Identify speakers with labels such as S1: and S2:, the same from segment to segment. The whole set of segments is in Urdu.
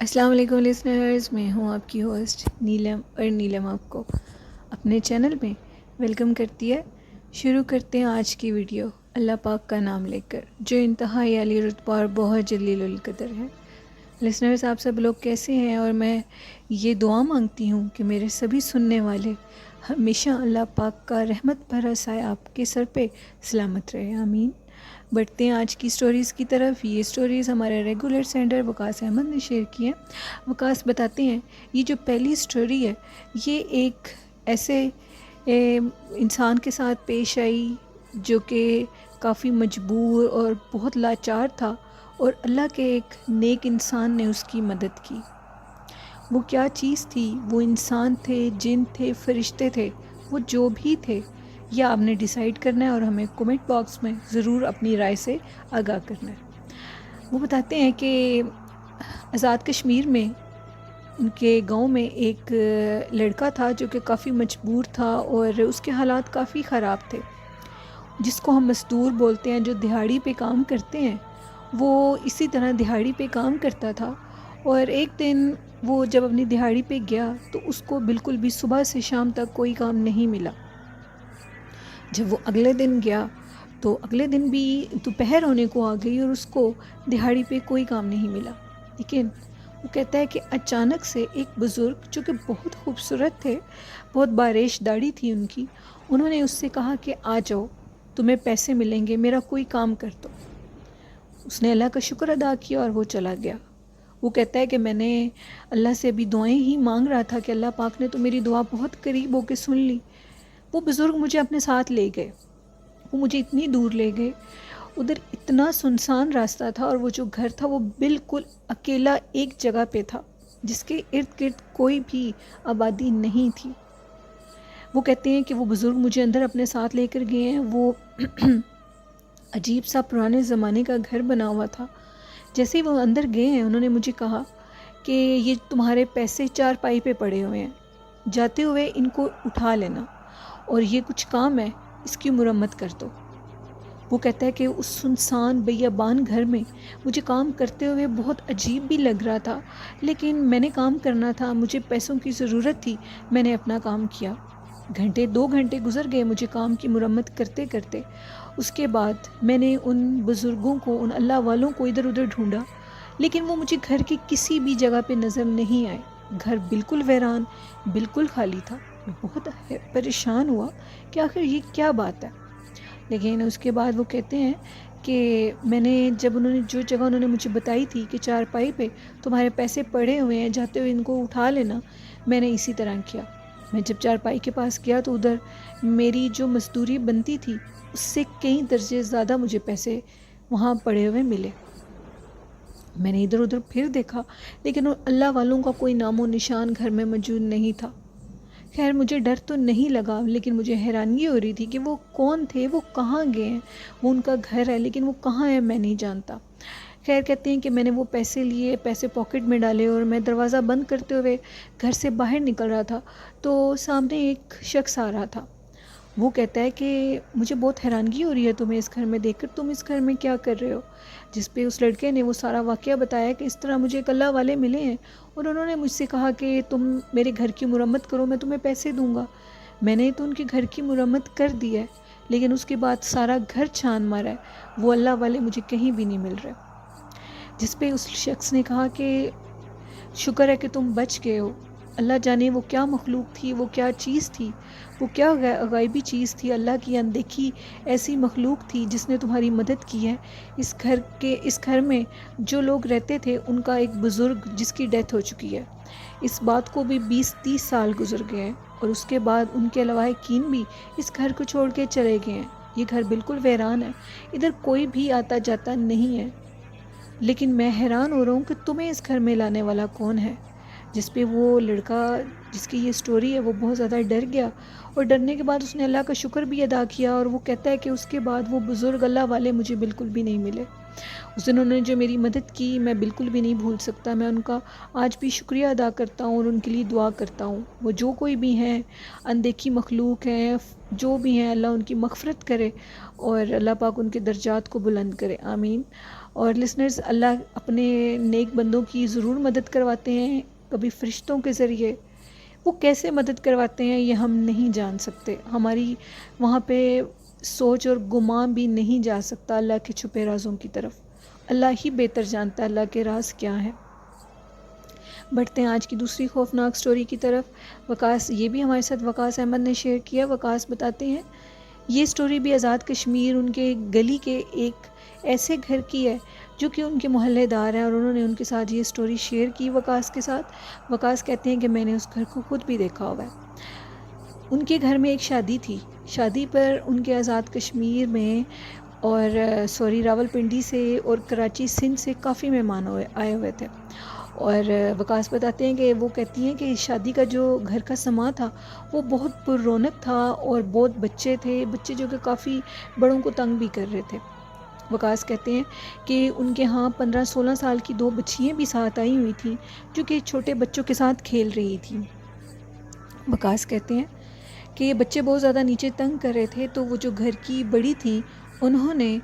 S1: السلام علیکم لسنرز، میں ہوں آپ کی ہوسٹ نیلم، اور نیلم آپ کو اپنے چینل میں ویلکم کرتی ہے۔ شروع کرتے ہیں آج کی ویڈیو اللہ پاک کا نام لے کر، جو انتہائی عالی رتبہ اور بہت جلیل القدر ہے۔ لسنرز، آپ سب لوگ کیسے ہیں؟ اور میں یہ دعا مانگتی ہوں کہ میرے سبھی سننے والے ہمیشہ اللہ پاک کا رحمت بھرا سایہ آپ کے سر پہ سلامت رہے، آمین۔ بڑھتے ہیں آج کی سٹوریز کی طرف۔ یہ سٹوریز ہمارے ریگولر سینڈر وقاص احمد نے شیئر کی ہیں۔ وقاص بتاتے ہیں یہ جو پہلی سٹوری ہے یہ ایک ایسے انسان کے ساتھ پیش آئی جو کہ کافی مجبور اور بہت لاچار تھا، اور اللہ کے ایک نیک انسان نے اس کی مدد کی۔ وہ کیا چیز تھی؟ وہ انسان تھے، جن تھے، فرشتے تھے، وہ جو بھی تھے، یہ آپ نے ڈیسائیڈ کرنا ہے اور ہمیں کومنٹ باکس میں ضرور اپنی رائے سے آگاہ کرنا ہے۔ وہ بتاتے ہیں کہ آزاد کشمیر میں ان کے گاؤں میں ایک لڑکا تھا جو کہ کافی مجبور تھا اور اس کے حالات کافی خراب تھے، جس کو ہم مزدور بولتے ہیں، جو دہاڑی پہ کام کرتے ہیں۔ وہ اسی طرح دہاڑی پہ کام کرتا تھا، اور ایک دن وہ جب اپنی دہاڑی پہ گیا تو اس کو بالکل بھی صبح سے شام تک کوئی کام نہیں ملا۔ جب وہ اگلے دن گیا تو اگلے دن بھی دوپہر ہونے کو آ گئی اور اس کو دہاڑی پہ کوئی کام نہیں ملا۔ لیکن وہ کہتا ہے کہ اچانک سے ایک بزرگ جو کہ بہت خوبصورت تھے، بہت باریش داڑھی تھی ان کی، انہوں نے اس سے کہا کہ آ جاؤ، تمہیں پیسے ملیں گے، میرا کوئی کام کر دو۔ اس نے اللہ کا شکر ادا کیا اور وہ چلا گیا۔ وہ کہتا ہے کہ میں نے اللہ سے ابھی دعائیں ہی مانگ رہا تھا کہ اللہ پاک نے تو میری دعا بہت قریب ہو کے سن لی۔ وہ بزرگ مجھے اپنے ساتھ لے گئے، وہ مجھے اتنی دور لے گئے، ادھر اتنا سنسان راستہ تھا، اور وہ جو گھر تھا وہ بالکل اکیلا ایک جگہ پہ تھا جس کے ارد گرد کوئی بھی آبادی نہیں تھی۔ وہ کہتے ہیں کہ وہ بزرگ مجھے اندر اپنے ساتھ لے کر گئے ہیں۔ وہ عجیب سا پرانے زمانے کا گھر بنا ہوا تھا۔ جیسے ہی وہ اندر گئے ہیں انہوں نے مجھے کہا کہ یہ تمہارے پیسے چارپائی پہ پڑے ہوئے ہیں، جاتے ہوئے ان کو اٹھا لینا، اور یہ کچھ کام ہے، اس کی مرمت کر دو۔ وہ کہتا ہے کہ اس سنسان بیابان گھر میں مجھے کام کرتے ہوئے بہت عجیب بھی لگ رہا تھا، لیکن میں نے کام کرنا تھا، مجھے پیسوں کی ضرورت تھی، میں نے اپنا کام کیا۔ گھنٹے 2 گھنٹے گزر گئے مجھے کام کی مرمت کرتے کرتے۔ اس کے بعد میں نے ان بزرگوں کو، ان اللہ والوں کو ادھر ادھر ڈھونڈا، لیکن وہ مجھے گھر کی کسی بھی جگہ پہ نظر نہیں آئے۔ گھر بالکل ویران، بالکل خالی تھا۔ میں بہت پریشان ہوا کہ آخر یہ کیا بات ہے۔ لیکن اس کے بعد وہ کہتے ہیں کہ میں نے جب جو جگہ انہوں نے مجھے بتائی تھی کہ چارپائی پہ تمہارے پیسے پڑے ہوئے ہیں، جاتے ہوئے ان کو اٹھا لینا، میں نے اسی طرح کیا۔ میں جب چارپائی کے پاس گیا تو ادھر میری جو مزدوری بنتی تھی اس سے کئی درجے زیادہ مجھے پیسے وہاں پڑے ہوئے ملے۔ میں نے ادھر ادھر پھر دیکھا، لیکن اللہ والوں کا کوئی نام و نشان گھر میں موجود نہیں تھا۔ خیر مجھے ڈر تو نہیں لگا، لیکن مجھے حیرانگی ہو رہی تھی کہ وہ کون تھے، وہ کہاں گئے ہیں۔ وہ ان کا گھر ہے لیکن وہ کہاں ہے میں نہیں جانتا۔ خیر کہتے ہیں کہ میں نے وہ پیسے لیے، پیسے پاکٹ میں ڈالے، اور میں دروازہ بند کرتے ہوئے گھر سے باہر نکل رہا تھا تو سامنے ایک شخص آ رہا تھا۔ وہ کہتا ہے کہ مجھے بہت حیرانگی ہو رہی ہے تمہیں اس گھر میں دیکھ کر، تم اس گھر میں کیا کر رہے ہو؟ جس پہ اس لڑکے نے وہ سارا واقعہ بتایا کہ اس طرح مجھے ایک اللہ والے ملے ہیں اور انہوں نے مجھ سے کہا کہ تم میرے گھر کی مرمت کرو، میں تمہیں پیسے دوں گا۔ میں نے تو ان کے گھر کی مرمت کر دی ہے، لیکن اس کے بعد سارا گھر چھان مارا ہے، وہ اللہ والے مجھے کہیں بھی نہیں مل رہے۔ جس پہ اس شخص نے کہا کہ شکر ہے کہ تم بچ گئے ہو، اللہ جانے وہ کیا مخلوق تھی، وہ کیا چیز تھی، وہ کیا غائبی چیز تھی، اللہ کی اندیکھی ایسی مخلوق تھی جس نے تمہاری مدد کی ہے۔ اس گھر میں جو لوگ رہتے تھے ان کا ایک بزرگ جس کی ڈیتھ ہو چکی ہے، اس بات کو بھی 20-30 سال گزر گئے ہیں، اور اس کے بعد ان کے لواحقین بھی اس گھر کو چھوڑ کے چلے گئے ہیں۔ یہ گھر بالکل ویران ہے، ادھر کوئی بھی آتا جاتا نہیں ہے، لیکن میں حیران ہو رہا ہوں کہ تمہیں اس گھر میں لانے والا کون ہے۔ جس پہ وہ لڑکا جس کی یہ سٹوری ہے وہ بہت زیادہ ڈر گیا، اور ڈرنے کے بعد اس نے اللہ کا شکر بھی ادا کیا، اور وہ کہتا ہے کہ اس کے بعد وہ بزرگ اللہ والے مجھے بالکل بھی نہیں ملے۔ اس دن انہوں نے جو میری مدد کی میں بالکل بھی نہیں بھول سکتا، میں ان کا آج بھی شکریہ ادا کرتا ہوں اور ان کے لیے دعا کرتا ہوں۔ وہ جو کوئی بھی ہیں، اندیکھی مخلوق ہیں، جو بھی ہیں، اللہ ان کی مغفرت کرے اور اللہ پاک ان کے درجات کو بلند کرے، آمین۔ اور لسنرز، اللہ اپنے نیک بندوں کی ضرور مدد کرواتے ہیں، کبھی فرشتوں کے ذریعے۔ وہ کیسے مدد کرواتے ہیں یہ ہم نہیں جان سکتے، ہماری وہاں پہ سوچ اور گمان بھی نہیں جا سکتا اللہ کے چھپے رازوں کی طرف۔ اللہ ہی بہتر جانتا ہے اللہ کے راز کیا ہیں۔ بڑھتے ہیں آج کی دوسری خوفناک سٹوری کی طرف۔ وقاص، یہ بھی ہمارے ساتھ وقاص احمد نے شیئر کیا۔ وقاص بتاتے ہیں یہ سٹوری بھی آزاد کشمیر ان کے گلی کے ایک ایسے گھر کی ہے جو کہ ان کے محلے دار ہیں، اور انہوں نے ان کے ساتھ یہ سٹوری شیئر کی وقاص کے ساتھ۔ وقاص کہتے ہیں کہ میں نے اس گھر کو خود بھی دیکھا ہوا ہے۔ ان کے گھر میں ایک شادی تھی، شادی پر ان کے آزاد کشمیر میں اور راولپنڈی سے اور کراچی سندھ سے کافی مہمان آئے ہوئے تھے۔ اور وقاص بتاتے ہیں کہ وہ کہتی ہیں کہ شادی کا جو گھر کا سما تھا وہ بہت پر رونق تھا، اور بہت بچے تھے، بچے جو کہ کافی بڑوں کو تنگ بھی کر رہے تھے۔ وقاص کہتے ہیں کہ ان کے ہاں 15-16 سال کی 2 بچیاں بھی ساتھ آئی ہوئی تھیں جو کہ چھوٹے بچوں کے ساتھ کھیل رہی تھیں۔ وقاص کہتے ہیں کہ یہ بچے بہت زیادہ نیچے تنگ کر رہے تھے، تو وہ جو گھر کی بڑی تھیں انہوں نے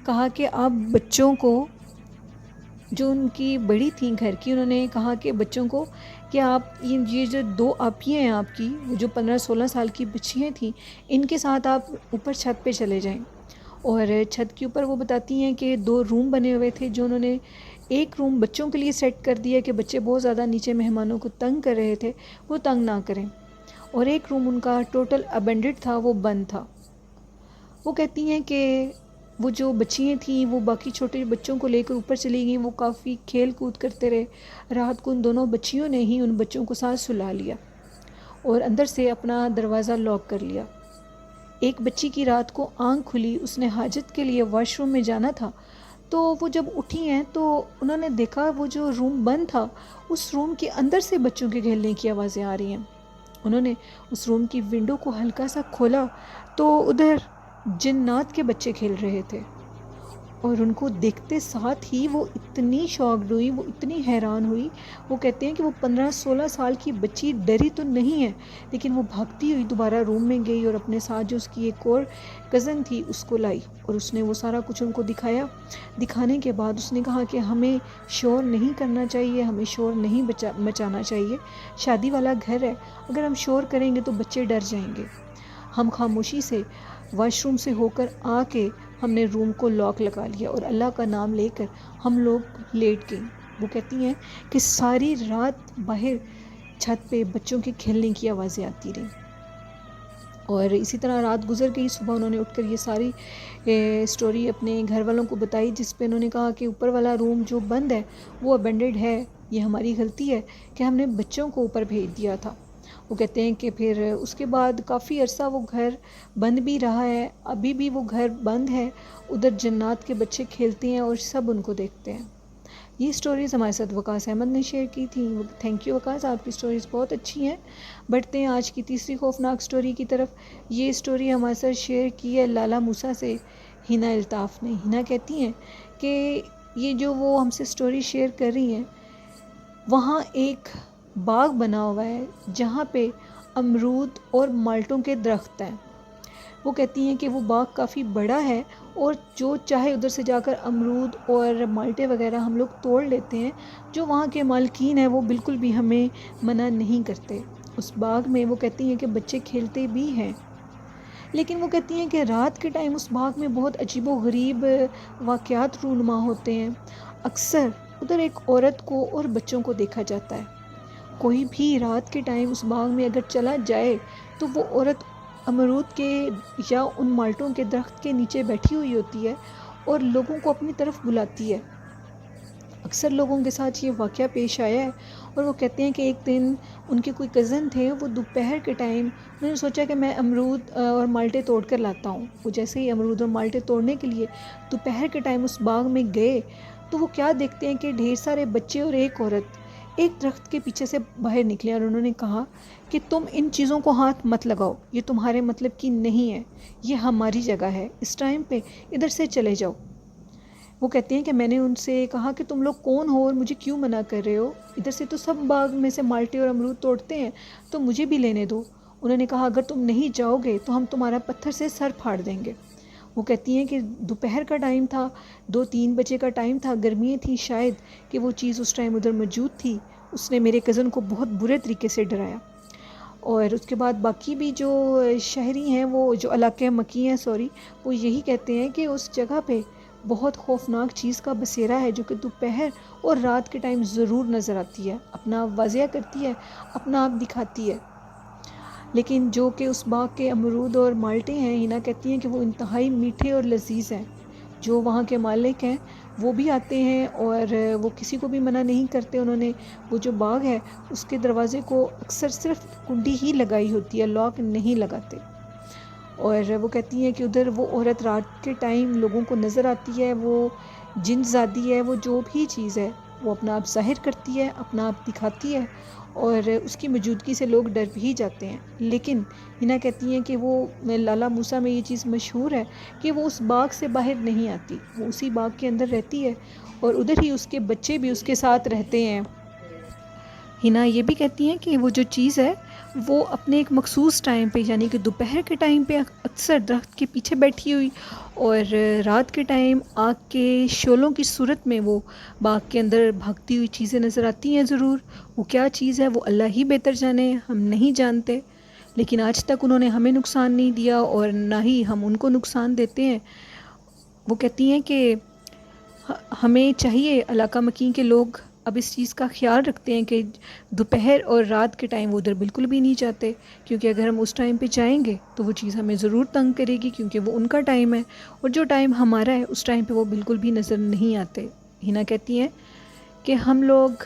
S1: کہا کہ آپ بچوں کو، جو ان کی بڑی تھیں گھر کی، انہوں نے کہا کہ بچوں کو کہ آپ یہ جو 2 آپیاں ہیں آپ کی، جو 15-16 سال کی بچیاں تھیں، ان کے ساتھ آپ اوپر چھت پہ چلے جائیں۔ اور چھت کے اوپر وہ بتاتی ہیں کہ 2 روم بنے ہوئے تھے جو انہوں نے ایک روم بچوں کے لیے سیٹ کر دیا کہ بچے بہت زیادہ نیچے مہمانوں کو تنگ کر رہے تھے، وہ تنگ نہ کریں، اور ایک روم ان کا ٹوٹل ابینڈڈ تھا، وہ بند تھا۔ وہ کہتی ہیں کہ وہ جو بچیاں تھیں وہ باقی چھوٹے بچوں کو لے کر اوپر چلی گئیں، وہ کافی کھیل کود کرتے رہے۔ رات کو ان دونوں بچیوں نے ہی ان بچوں کو ساتھ سلا لیا اور اندر سے اپنا دروازہ لاک کر لیا۔ ایک بچی کی رات کو آنکھ کھلی، اس نے حاجت کے لیے واش روم میں جانا تھا، تو وہ جب اٹھی ہیں تو انہوں نے دیکھا وہ جو روم بند تھا، اس روم کے اندر سے بچوں کے کھیلنے کی آوازیں آ رہی ہیں۔ انہوں نے اس روم کی ونڈو کو ہلکا سا کھولا تو ادھر جنات کے بچے کھیل رہے تھے، اور ان کو دیکھتے ساتھ ہی وہ اتنی شاکڈ ہوئی، وہ اتنی حیران ہوئی۔ وہ کہتے ہیں کہ وہ 15-16 سال کی بچی ڈری تو نہیں ہے، لیکن وہ بھاگتی ہوئی دوبارہ روم میں گئی اور اپنے ساتھ جو اس کی ایک اور کزن تھی اس کو لائی، اور اس نے وہ سارا کچھ ان کو دکھایا۔ دکھانے کے بعد اس نے کہا کہ ہمیں شور نہیں کرنا چاہیے، ہمیں شور نہیں مچانا چاہیے، شادی والا گھر ہے، اگر ہم شور کریں گے تو بچے ڈر جائیں گے۔ ہم خاموشی سے واش روم سے ہو کر آ کے ہم نے روم کو لاک لگا لیا اور اللہ کا نام لے کر ہم لوگ لیٹ گئیں۔ وہ کہتی ہیں کہ ساری رات باہر چھت پہ بچوں کے کھیلنے کی آوازیں آتی رہیں، اور اسی طرح رات گزر گئی۔ صبح انہوں نے اٹھ کر یہ ساری سٹوری اپنے گھر والوں کو بتائی، جس پہ انہوں نے کہا کہ اوپر والا روم جو بند ہے وہ ابینڈڈ ہے، یہ ہماری غلطی ہے کہ ہم نے بچوں کو اوپر بھیج دیا تھا۔ وہ کہتے ہیں کہ پھر اس کے بعد کافی عرصہ وہ گھر بند بھی رہا ہے، ابھی بھی وہ گھر بند ہے، ادھر جنات کے بچے کھیلتے ہیں اور سب ان کو دیکھتے ہیں۔ یہ سٹوریز ہمارے ساتھ وقاص احمد نے شیئر کی تھیں۔ تھینک یو وقاص، آپ کی سٹوریز بہت اچھی ہیں۔ بڑھتے ہیں آج کی تیسری خوفناک سٹوری کی طرف۔ یہ سٹوری ہمارے ساتھ شیئر کی ہے لالا موسیٰ سے ہنا الطاف نے۔ ہنا کہتی ہیں کہ یہ جو وہ ہم سے سٹوری شیئر کر رہی ہیں، وہاں ایک باغ بنا ہوا ہے جہاں پہ امرود اور مالٹوں کے درخت ہیں۔ وہ کہتی ہیں کہ وہ باغ کافی بڑا ہے، اور جو چاہے ادھر سے جا کر امرود اور مالٹے وغیرہ ہم لوگ توڑ لیتے ہیں، جو وہاں کے مالکین ہیں وہ بالکل بھی ہمیں منع نہیں کرتے۔ اس باغ میں وہ کہتی ہیں کہ بچے کھیلتے بھی ہیں، لیکن وہ کہتی ہیں کہ رات کے ٹائم اس باغ میں بہت عجیب و غریب واقعات رونما ہوتے ہیں۔ اکثر ادھر ایک عورت کو اور بچوں کو دیکھا جاتا ہے۔ کوئی بھی رات کے ٹائم اس باغ میں اگر چلا جائے تو وہ عورت امرود کے یا ان مالٹوں کے درخت کے نیچے بیٹھی ہوئی ہوتی ہے اور لوگوں کو اپنی طرف بلاتی ہے۔ اکثر لوگوں کے ساتھ یہ واقعہ پیش آیا ہے، اور وہ کہتے ہیں کہ ایک دن ان کے کوئی کزن تھے، وہ دوپہر کے ٹائم انہوں نے سوچا کہ میں امرود اور مالٹے توڑ کر لاتا ہوں۔ وہ جیسے ہی امرود اور مالٹے توڑنے کے لیے دوپہر کے ٹائم اس باغ میں گئے تو وہ کیا دیکھتے ہیں کہ ڈھیر سارے بچے اور ایک عورت ایک درخت کے پیچھے سے باہر نکلے، اور انہوں نے کہا کہ تم ان چیزوں کو ہاتھ مت لگاؤ، یہ تمہارے مطلب کی نہیں ہے، یہ ہماری جگہ ہے، اس ٹائم پہ ادھر سے چلے جاؤ۔ وہ کہتے ہیں کہ میں نے ان سے کہا کہ تم لوگ کون ہو اور مجھے کیوں منع کر رہے ہو، ادھر سے تو سب باغ میں سے مالٹے اور امرود توڑتے ہیں، تو مجھے بھی لینے دو۔ انہوں نے کہا اگر تم نہیں جاؤ گے تو ہم تمہارا پتھر سے سر پھاڑ دیں گے۔ وہ کہتی ہیں کہ دوپہر کا ٹائم تھا، 2-3 بجے کا ٹائم تھا، گرمیاں تھیں شاید کہ وہ چیز اس ٹائم ادھر موجود تھی. اس نے میرے کزن کو بہت برے طریقے سے ڈرایا. اور اس کے بعد باقی بھی جو شہری ہیں، وہ جو علاقہ مکی ہیں وہ یہی کہتے ہیں کہ اس جگہ پہ بہت خوفناک چیز کا بسیرا ہے جو کہ دوپہر اور رات کے ٹائم ضرور نظر آتی ہے، اپنا آپ واضح کرتی ہے، اپنا آپ دکھاتی ہے. لیکن جو کہ اس باغ کے امرود اور مالٹے ہیں، ہینا کہتی ہیں کہ وہ انتہائی میٹھے اور لذیذ ہیں. جو وہاں کے مالک ہیں وہ بھی آتے ہیں اور وہ کسی کو بھی منع نہیں کرتے. انہوں نے وہ جو باغ ہے اس کے دروازے کو اکثر صرف کنڈی ہی لگائی ہوتی ہے، لاک نہیں لگاتے. اور وہ کہتی ہیں کہ ادھر وہ عورت رات کے ٹائم لوگوں کو نظر آتی ہے، وہ جن زادی ہے، وہ جو بھی چیز ہے وہ اپنا آپ ظاہر کرتی ہے، اپنا آپ دکھاتی ہے، اور اس کی موجودگی سے لوگ ڈر بھی جاتے ہیں. لیکن ہینا کہتی ہیں کہ وہ لالا موسیٰ میں یہ چیز مشہور ہے کہ وہ اس باغ سے باہر نہیں آتی، وہ اسی باغ کے اندر رہتی ہے اور ادھر ہی اس کے بچے بھی اس کے ساتھ رہتے ہیں. ہینا یہ بھی کہتی ہیں کہ وہ جو چیز ہے وہ اپنے ایک مخصوص ٹائم پہ، یعنی کہ دوپہر کے ٹائم پہ اکثر درخت کے پیچھے بیٹھی ہوئی، اور رات کے ٹائم آگ کے شعلوں کی صورت میں وہ باغ کے اندر بھاگتی ہوئی چیزیں نظر آتی ہیں. ضرور وہ کیا چیز ہے وہ اللہ ہی بہتر جانے، ہم نہیں جانتے. لیکن آج تک انہوں نے ہمیں نقصان نہیں دیا اور نہ ہی ہم ان کو نقصان دیتے ہیں. وہ کہتی ہیں کہ ہمیں چاہیے، علاقہ مکین کے لوگ اب اس چیز کا خیال رکھتے ہیں کہ دوپہر اور رات کے ٹائم وہ ادھر بالکل بھی نہیں جاتے، کیونکہ اگر ہم اس ٹائم پہ جائیں گے تو وہ چیز ہمیں ضرور تنگ کرے گی، کیونکہ وہ ان کا ٹائم ہے اور جو ٹائم ہمارا ہے اس ٹائم پہ وہ بالکل بھی نظر نہیں آتے. ہینا کہتی ہیں کہ ہم لوگ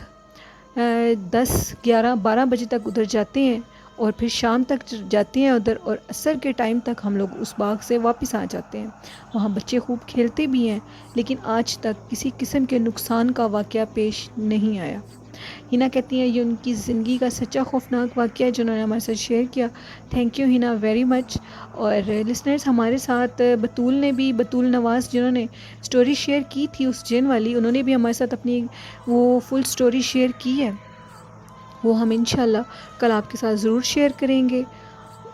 S1: 10-11-12 بجے تک ادھر جاتے ہیں اور پھر شام تک جاتے ہیں ادھر، اور عصر کے ٹائم تک ہم لوگ اس باغ سے واپس آ جاتے ہیں. وہاں بچے خوب کھیلتے بھی ہیں، لیکن آج تک کسی قسم کے نقصان کا واقعہ پیش نہیں آیا. ہینا کہتی ہیں یہ ان کی زندگی کا سچا خوفناک واقعہ ہے جنہوں نے ہمارے ساتھ شیئر کیا. Thank you Hina very much. اور لسنرز، ہمارے ساتھ بطول نواز جنہوں نے سٹوری شیئر کی تھی اس جن والی، انہوں نے بھی ہمارے ساتھ اپنی وہ فل سٹوری شیئر کی ہے. وہ ہم انشاءاللہ کل آپ کے ساتھ ضرور شیئر کریں گے،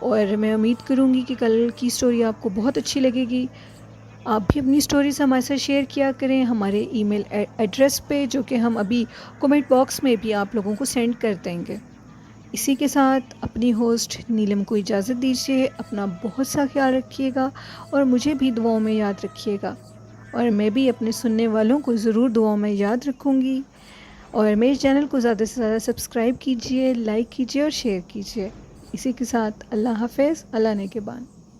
S1: اور میں امید کروں گی کہ کل کی سٹوری آپ کو بہت اچھی لگے گی. آپ بھی اپنی سٹوریز ہمارے ساتھ شیئر کیا کریں ہمارے ای میل ایڈریس پہ، جو کہ ہم ابھی کومنٹ باکس میں بھی آپ لوگوں کو سینڈ کر دیں گے. اسی کے ساتھ اپنی ہوسٹ نیلم کو اجازت دیجیے. اپنا بہت سا خیال رکھیے گا اور مجھے بھی دعاؤں میں یاد رکھیے گا، اور میں بھی اپنے سننے والوں کو ضرور دعاؤں میں یاد رکھوں گی. اور میرے چینل کو زیادہ سے زیادہ سبسکرائب کیجیے، لائک کیجیے اور شیئر کیجیے. اسی کے ساتھ اللہ حافظ، اللہ نگہبان.